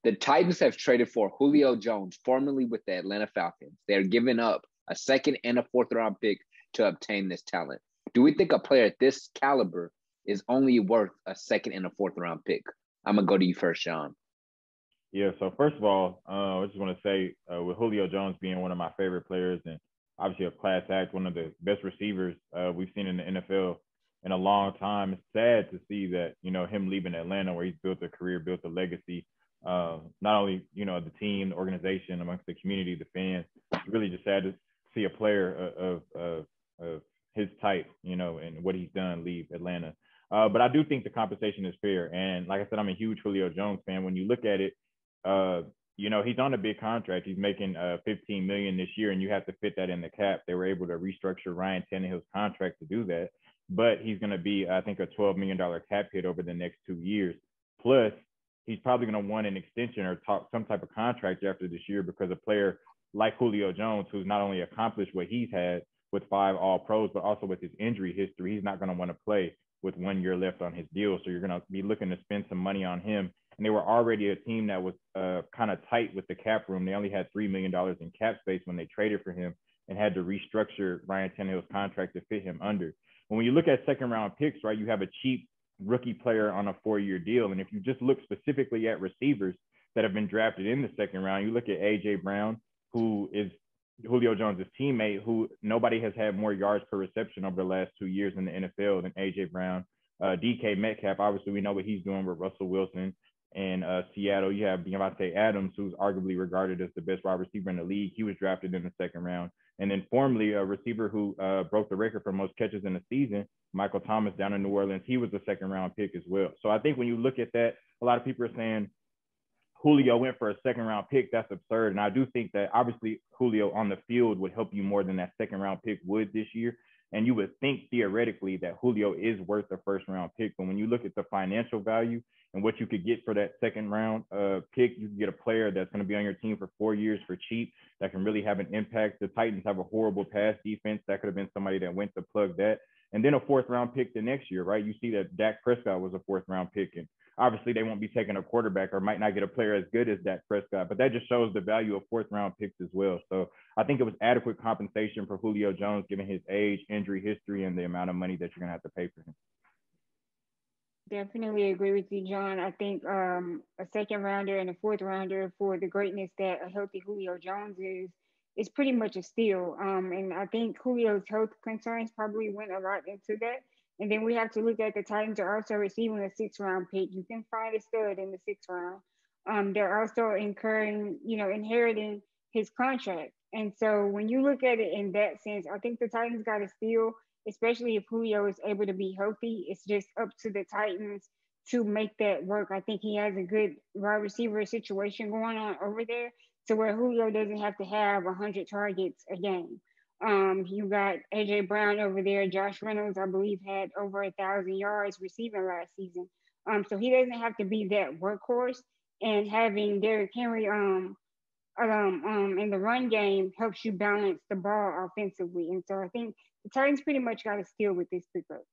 The Titans have traded for Julio Jones, formerly with the Atlanta Falcons. They're giving up a second and a fourth round pick to obtain this talent. Do we think a player at this caliber is only worth a second and a fourth round pick? I'm going to go to you first, Sean. Yeah, so first of all, I just want to say with Julio Jones being one of my favorite players and obviously a class act, one of the best receivers we've seen in the NFL in a long time. It's sad to see that, him leaving Atlanta where he's built a career, built a legacy, not only, the team, the organization, amongst the community, the fans. It's really just sad to see a player of his type, and what he's done leave Atlanta. But I do think the compensation is fair. And like I said, I'm a huge Julio Jones fan. When you look at it, he's on a big contract. He's making $15 million this year, and you have to fit that in the cap. They were able to restructure Ryan Tannehill's contract to do that, but he's going to be, I think, a $12 million cap hit over the next 2 years. Plus, he's probably going to want an extension or some type of contract after this year, because a player like Julio Jones, who's not only accomplished what he's had with 5 All-Pros, but also with his injury history, he's not going to want to play with 1 year left on his deal. So you're going to be looking to spend some money on him. And they were already a team that was kind of tight with the cap room. They only had $3 million in cap space when they traded for him and had to restructure Ryan Tannehill's contract to fit him under. When you look at second round picks, right, you have a cheap rookie player on a 4-year deal. And if you just look specifically at receivers that have been drafted in the second round, you look at A.J. Brown, who is Julio Jones' teammate, who nobody has had more yards per reception over the last 2 years in the NFL than A.J. Brown. DK Metcalf, obviously we know what he's doing with Russell Wilson. And Seattle, you have Devontae Adams, who's arguably regarded as the best wide receiver in the league. He was drafted in the second round. And then formerly a receiver who broke the record for most catches in the season, Michael Thomas down in New Orleans, he was a second round pick as well. So I think when you look at that, a lot of people are saying Julio went for a second round pick. That's absurd. And I do think that obviously Julio on the field would help you more than that second round pick would this year. And you would think theoretically that Julio is worth a first round pick. But when you look at the financial value and what you could get for that second round pick, you can get a player that's going to be on your team for 4 years for cheap that can really have an impact. The Titans have a horrible pass defense. That could have been somebody that went to plug that. And then a fourth round pick the next year, right? You see that Dak Prescott was a fourth round pick. And obviously they won't be taking a quarterback or might not get a player as good as Dak Prescott, but that just shows the value of fourth round picks as well. So I think it was adequate compensation for Julio Jones, given his age, injury history, and the amount of money that you're going to have to pay for him. Definitely agree with you, John. I think a second rounder and a fourth rounder for the greatness that a healthy Julio Jones is pretty much a steal. And I think Julio's health concerns probably went a lot into that. And then we have to look at the Titans are also receiving a 6th round pick. You can find a stud in the 6th round. They're also inheriting his contract. And so when you look at it in that sense, I think the Titans got a steal, especially if Julio is able to be healthy. It's just up to the Titans to make that work. I think he has a good wide receiver situation going on over there to where Julio doesn't have to have 100 targets a game. You got A.J. Brown over there. Josh Reynolds, I believe, had over 1,000 yards receiving last season. So he doesn't have to be that workhorse. And having Derrick Henry in the run game helps you balance the ball offensively. And so I think the Titans pretty much got a steal with this pickup.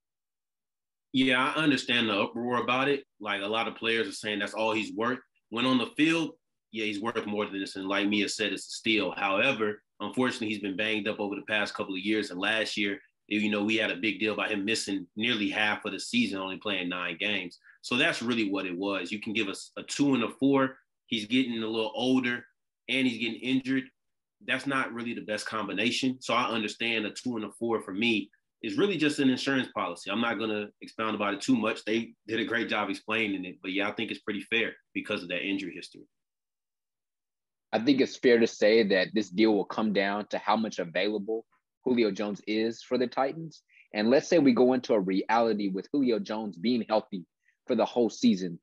Yeah, I understand the uproar about it. Like a lot of players are saying that's all he's worth. When on the field, yeah, he's worth more than this. And like Mia said, it's a steal. However, unfortunately, he's been banged up over the past couple of years. And last year, we had a big deal about him missing nearly half of the season, only playing 9 games. So that's really what it was. You can give us a 2 and a 4. He's getting a little older and he's getting injured. That's not really the best combination. So I understand a 2 and a 4 for me is really just an insurance policy. I'm not going to expound about it too much. They did a great job explaining it. But yeah, I think it's pretty fair because of that injury history. I think it's fair to say that this deal will come down to how much available Julio Jones is for the Titans. And let's say we go into a reality with Julio Jones being healthy for the whole season.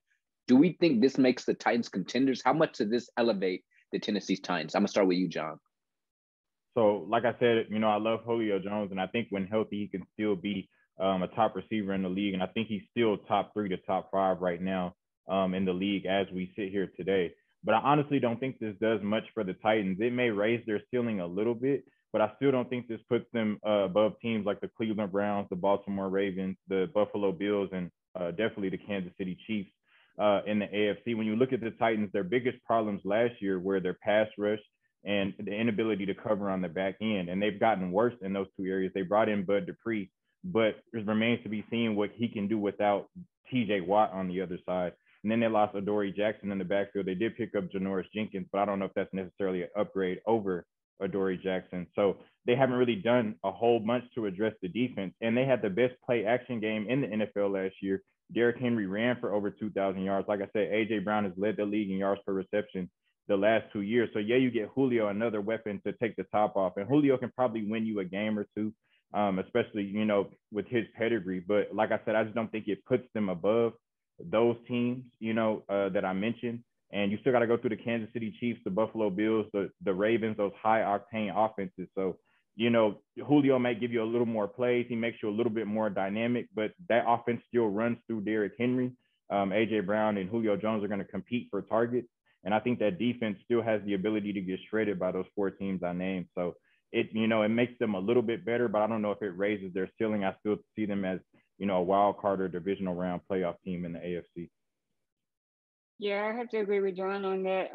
Do we think this makes the Titans contenders? How much does this elevate the Tennessee Titans? I'm going to start with you, John. So, like I said, I love Julio Jones, and I think when healthy, he can still be a top receiver in the league. And I think he's still top 3 to top 5 right now in the league as we sit here today. But I honestly don't think this does much for the Titans. It may raise their ceiling a little bit, but I still don't think this puts them above teams like the Cleveland Browns, the Baltimore Ravens, the Buffalo Bills, and definitely the Kansas City Chiefs. in the AFC. When you look at the Titans, their biggest problems last year were their pass rush and the inability to cover on the back end. And they've gotten worse in those two areas. They brought in Bud Dupree, but it remains to be seen what he can do without TJ Watt on the other side. And then they lost Adoree Jackson in the backfield. They did pick up Janoris Jenkins, but I don't know if that's necessarily an upgrade over Adoree Jackson. So they haven't really done a whole bunch to address the defense. And they had the best play action game in the NFL last year. Derrick Henry ran for over 2,000 yards. Like I said, A.J. Brown has led the league in yards per reception the last 2 years. So, yeah, you get Julio, another weapon to take the top off. And Julio can probably win you a game or two, especially, you know, with his pedigree. But like I said, I just don't think it puts them above those teams, you know, that I mentioned. And you still got to go through the Kansas City Chiefs, the Buffalo Bills, the Ravens, those high-octane offenses. So, you know, Julio might give you a little more plays. He makes you a little bit more dynamic, but that offense still runs through Derrick Henry. A.J. Brown and Julio Jones are going to compete for targets. And I think that defense still has the ability to get shredded by those four teams I named. So, it makes them a little bit better, but I don't know if it raises their ceiling. I still see them as, you know, a wild card or divisional round playoff team in the AFC. Yeah, I have to agree with John on that.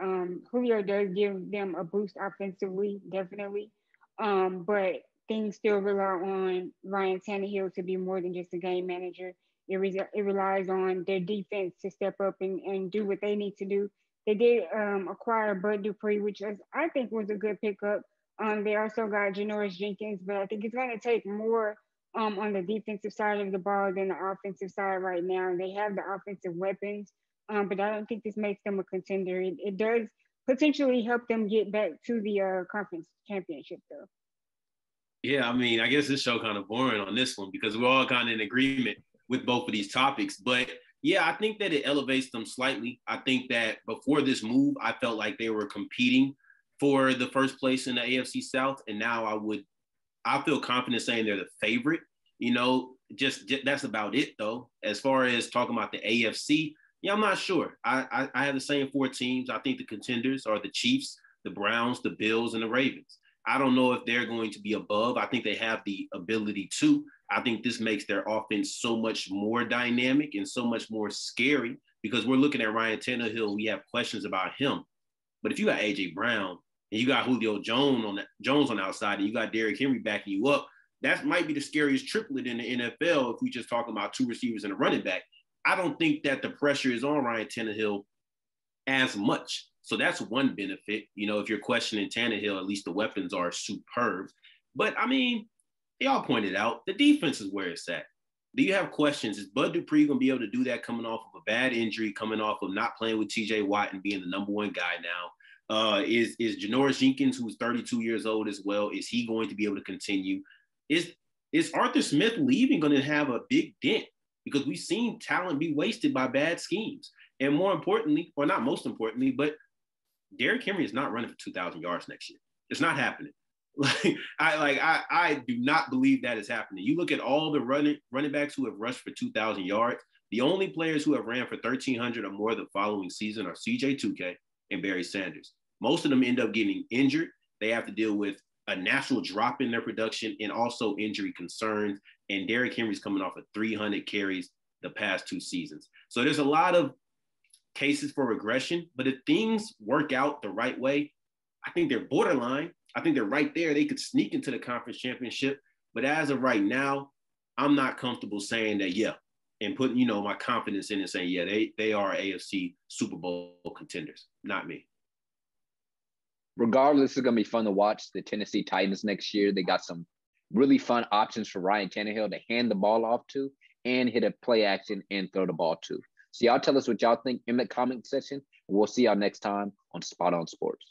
Julio does give them a boost offensively, definitely. But things still rely on Ryan Tannehill to be more than just a game manager. It relies on their defense to step up and do what they need to do. They did acquire Bud Dupree, which I think was a good pickup. They also got Janoris Jenkins, but I think it's going to take more on the defensive side of the ball than the offensive side right now. They have the offensive weapons, but I don't think this makes them a contender. It does potentially help them get back to the conference championship, though. Yeah, I mean, I guess this show kind of boring on this one because we're all kind of in agreement with both of these topics. But yeah, I think that it elevates them slightly. I think that before this move, I felt like they were competing for the first place in the AFC South. And now I feel confident saying they're the favorite. You know, just that's about it, though. As far as talking about the AFC, yeah, I'm not sure. I have the same four teams. I think the contenders are the Chiefs, the Browns, the Bills, and the Ravens. I don't know if they're going to be above. I think they have the ability to. I think this makes their offense so much more dynamic and so much more scary because we're looking at Ryan Tannehill. We have questions about him. But if you got A.J. Brown and you got Julio Jones on the outside and you got Derrick Henry backing you up, that might be the scariest triplet in the NFL if we just talk about two receivers and a running back. I don't think that the pressure is on Ryan Tannehill as much. So that's one benefit. You know, if you're questioning Tannehill, at least the weapons are superb. But, I mean, they all pointed out the defense is where it's at. Do you have questions? Is Bud Dupree going to be able to do that coming off of a bad injury, coming off of not playing with TJ Watt and being the number one guy now? Is Janoris Jenkins, who's 32 years old as well, is he going to be able to continue? Is Arthur Smith leaving going to have a big dent? Because we've seen talent be wasted by bad schemes. And more importantly, or not most importantly, but Derrick Henry is not running for 2,000 yards next year. It's not happening. I do not believe that is happening. You look at all the running backs who have rushed for 2,000 yards. The only players who have ran for 1,300 or more the following season are C.J. Tukey and Barry Sanders. Most of them end up getting injured. They have to deal with a natural drop in their production and also injury concerns. And Derrick Henry's coming off of 300 carries the past two seasons. So there's a lot of cases for regression, but if things work out the right way, I think they're borderline. I think they're right there. They could sneak into the conference championship. But as of right now, I'm not comfortable saying that, yeah, and putting, my confidence in and saying, yeah, they are AFC Super Bowl contenders. Not me. Regardless, it's going to be fun to watch the Tennessee Titans next year. They got some really fun options for Ryan Tannehill to hand the ball off to and hit a play action and throw the ball to. So y'all tell us what y'all think in the comment section. We'll see y'all next time on Spot on Sports.